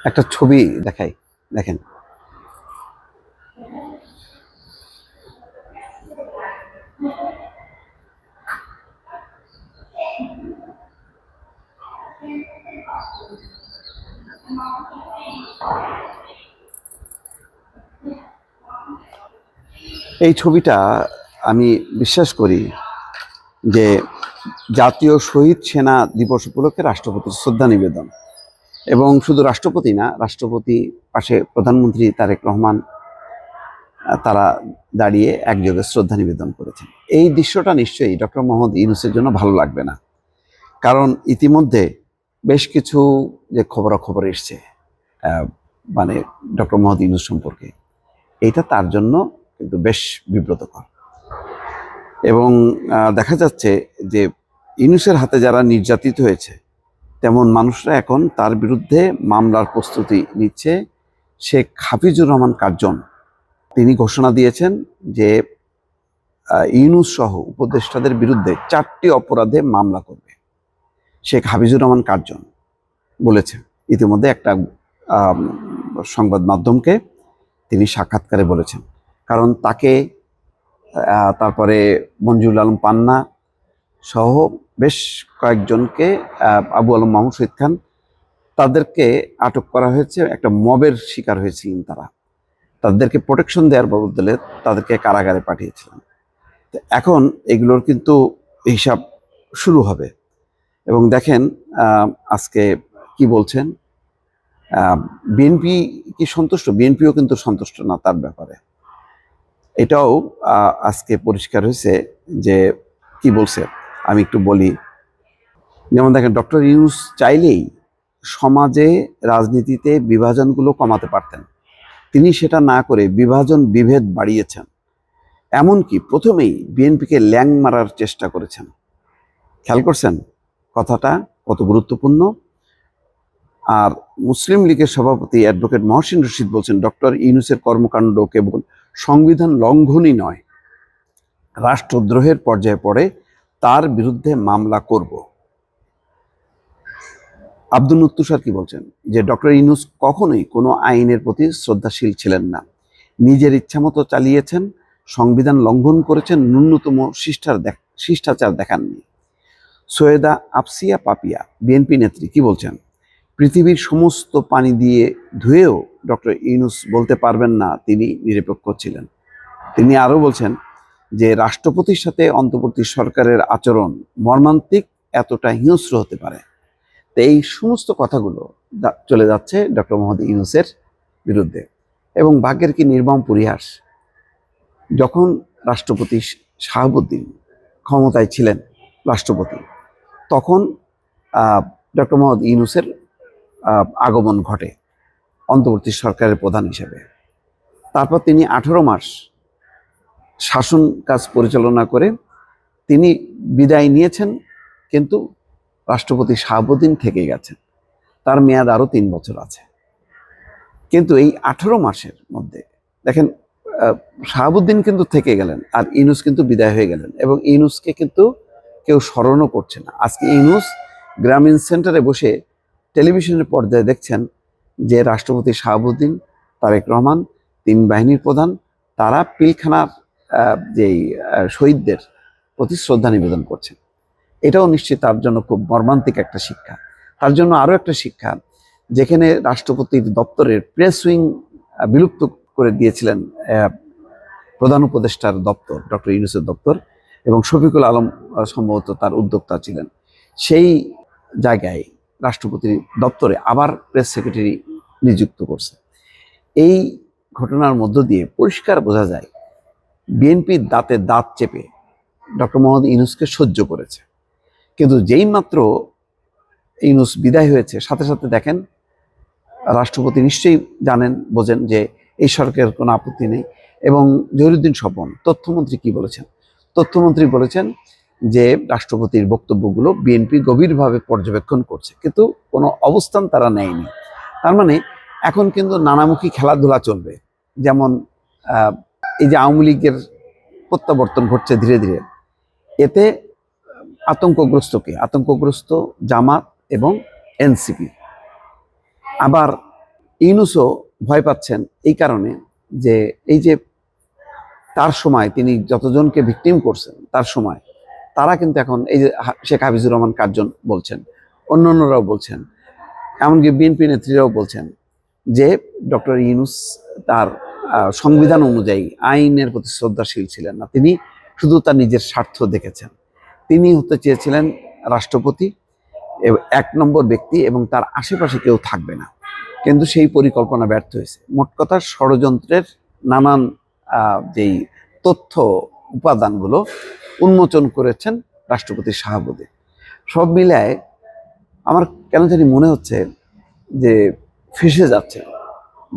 একটা ছবি দেখাই, দেখেন। এই ছবিটা আমি বিশ্বাস করি যে জাতীয় শহীদ সেনা দিবস উপলক্ষে রাষ্ট্রপতির শ্রদ্ধা নিবেদন, এবং শুধু রাষ্ট্রপতি না, রাষ্ট্রপতি পাশে প্রধানমন্ত্রী তারেক রহমান, তারা দাঁড়িয়ে একযোগে শ্রদ্ধা নিবেদন করেছেন। এই দৃশ্যটা নিশ্চয়ই ডক্টর মোহাম্মদ ইউনূসের জন্য ভালো লাগবে না, কারণ ইতিমধ্যে বেশ কিছু যে খবরাখবর এসছে মানে ডক্টর মোহাম্মদ ইউনূস সম্পর্কে, এইটা তার জন্য কিন্তু বেশ বিব্রতকর। এবং দেখা যাচ্ছে যে ইউনূসের হাতে যারা নির্যাতিত হয়েছে, তেমন মানুষরা এখন তার বিরুদ্ধে মামলার প্রস্তুতি নিচ্ছে। শেখ হাফিজুর রহমান কার্জন তিনি ঘোষণা দিয়েছেন যে ইউনূস সহ উপদেষ্টাদের বিরুদ্ধে 4টি অপরাধে মামলা করবে। শেখ হাফিজুর রহমান কার্জন বলেছেন ইতিমধ্যে একটা সংবাদ মাধ্যমকে তিনি সাক্ষাৎকারে বলেছেন, কারণ তাকে তারপরে মঞ্জুরুল আলম পান্না সহ বেশ কয়েকজনকে, আবু আলম মাহমুদ শহীদ খান, তাদেরকে আটক করা হয়েছে। একটা মবের শিকার হয়েছিলেন তারা, তাদেরকে প্রোটেকশন দেওয়ার বদলে তাদেরকে কারাগারে পাঠিয়েছিলেন। এখন এগুলোর কিন্তু হিসাব শুরু হবে। এবং দেখেন আজকে কি বলছেন, বিএনপি কি সন্তুষ্ট? বিএনপিও কিন্তু সন্তুষ্ট না তার ব্যাপারে। এটাও আজকে পরিষ্কার হয়েছে যে কি বলছে, আমি একটু বলি। যেমন দেখেন, ডক্টর ইউনূস চাইলেই সমাজে রাজনীতিতে বিভাজনগুলো কমাতে পারতেন, তিনি সেটা না করে বিভাজন বিভেদ বাড়িয়েছেন। এমনকি প্রথমেই বিএনপিকে ল্যাং মারার চেষ্টা করেছেন। খেয়াল করছেন কথাটা কত গুরুত্বপূর্ণ? আর মুসলিম লীগের সভাপতি অ্যাডভোকেট মহসিন রশিদ বলছেন, ডক্টর ইউনূসের কর্মকাণ্ড কেবল সংবিধান লঙ্ঘনই নয়, রাষ্ট্রদ্রোহের পর্যায়ে পড়ে, তার বিরুদ্ধে মামলা করব। আব্দুল তুষার কি বলছেন, যে ডক্টর ইউনূস কখনোই কোনো আইনের প্রতি শ্রদ্ধাশীল ছিলেন না, নিজের ইচ্ছামতো চালিয়েছেন, সংবিধান লঙ্ঘন করেছেন, ন্যূনতম শিষ্টাচার দেখাননি। সৈয়দা আফসিয়া পাপিয়া বিএনপি নেত্রী কি বলছেন, পৃথিবীর সমস্ত পানি দিয়ে ধুয়েও ডক্টর ইউনূস বলতে পারবেন না তিনি নিরপেক্ষ ছিলেন। তিনি আরও বলছেন যে রাষ্ট্রপতির সাথে অন্তর্বর্তী সরকারের আচরণ মর্মান্তিক, এতটা হিংস্র হতে পারে। তো এই সমস্ত কথাগুলো চলে যাচ্ছে ডক্টর মোহাম্মদ ইউনূসের বিরুদ্ধে। এবং ভাগ্যের কি নির্মম পরিহাস, যখন রাষ্ট্রপতি শাহাবুদ্দিন ক্ষমতায় ছিলেন রাষ্ট্রপতি, তখন ডক্টর মোহাম্মদ ইউনূসের আগমন ঘটে অন্তর্বর্তী সরকারের প্রধান হিসেবে। তারপর তিনি 18 মাস শাসন কাজ পরিচালনা করে তিনি বিদায় নিয়েছেন, কিন্তু রাষ্ট্রপতি শাহাবুদ্দিন থেকে গেছেন, তার মেয়াদ আরও 3 বছর আছে। কিন্তু এই 18 মাসের মধ্যে দেখেন, শাহাবুদ্দিন কিন্তু থেকে গেলেন আর ইউনূস কিন্তু বিদায় হয়ে গেলেন, এবং ইউনূসকে কিন্তু কেউ স্মরণও করছে না। আজকে ইউনূস গ্রামীণ সেন্টারে বসে টেলিভিশনের পর্দায় দেখছেন যে রাষ্ট্রপতি শাহাবুদ্দিন, তারেক রহমান, 3 বাহিনীর প্রধান, তারা পিলখানার যেই শহীদদের প্রতি শ্রদ্ধা নিবেদন করছেন। এটাও নিশ্চয়ই তার জন্য খুব মর্মান্তিক একটা শিক্ষা। তার জন্য আরও একটা শিক্ষা, যেখানে রাষ্ট্রপতির দপ্তরের প্রেস উইং বিলুপ্ত করে দিয়েছিলেন প্রধান উপদেষ্টার দপ্তর, ডক্টর ইউনূসের দপ্তর, এবং শফিকুল আলম সম্ভবত তার উদ্যোক্তা ছিলেন, সেই জায়গায় রাষ্ট্রপতির দপ্তরে আবার প্রেস সেক্রেটারি নিযুক্ত করছে। এই ঘটনার মধ্য দিয়ে পরিষ্কার বোঝা যায় বিএনপির দাঁতে দাঁত চেপে ডক্টর মোহাম্মদ ইউনূসকে সহ্য করেছে। কিন্তু যেই মাত্র ইউনূস বিদায় হয়েছে, সাথে সাথে দেখেন রাষ্ট্রপতি নিশ্চয়ই জানেন, বোঝেন যে এই সরকারের কোনো আপত্তি নেই। এবং জহিরুদ্দিন স্বপন তথ্যমন্ত্রী কি বলেছেন? তথ্যমন্ত্রী বলেছেন যে রাষ্ট্রপতির বক্তব্যগুলো বিএনপি গভীরভাবে পর্যবেক্ষণ করছে, কিন্তু কোনো অবস্থান তারা নেয়নি। তার মানে এখন কিন্তু নানামুখী খেলাধুলা চলবে। যেমন এই যে আওয়ামী লীগের প্রত্যাবর্তন ঘটছে ধীরে ধীরে, এতে আতঙ্কগ্রস্ত জামাত এবং এনসিপি। আবার ইউনূসও ভয় পাচ্ছেন এই কারণে যে এই যে তার সময় তিনি যতজনকে ভিকটিম করছেন তার সময় তারা কিন্তু এখন এই যে শেখ হাফিজুর রহমান কার্জন বলছেন, অন্যান্যরাও বলছেন, এমনকি বিএনপি নেত্রীরাও বলছেন যে ডক্টর ইউনূস তার সংবিধান অনুযায়ী আইনের প্রতি শ্রদ্ধাশীল ছিলেন না। তিনি শুধু তার নিজের স্বার্থ দেখেছেন। তিনি হতে চেয়েছিলেন রাষ্ট্রপতি, এক নম্বর ব্যক্তি, এবং তার আশেপাশে কেউ থাকবে না। কিন্তু সেই পরিকল্পনা ব্যর্থ হয়েছে। মোট কথা ষড়যন্ত্রের নানান যেই তথ্য উপাদানগুলো উন্মোচন করেছেন রাষ্ট্রপতি শাহাবুদ্দিন। সব মিলায় আমার কেন জানি মনে হচ্ছে যে ফেঁসে যাচ্ছে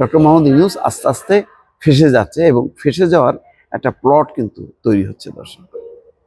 ডক্টর মোহাম্মদ ইউনূস, আস্তে আস্তে ফেঁসে যাচ্ছে, এবং ফেঁসে যাওয়ার একটা প্লট কিন্তু তৈরি হচ্ছে দর্শক।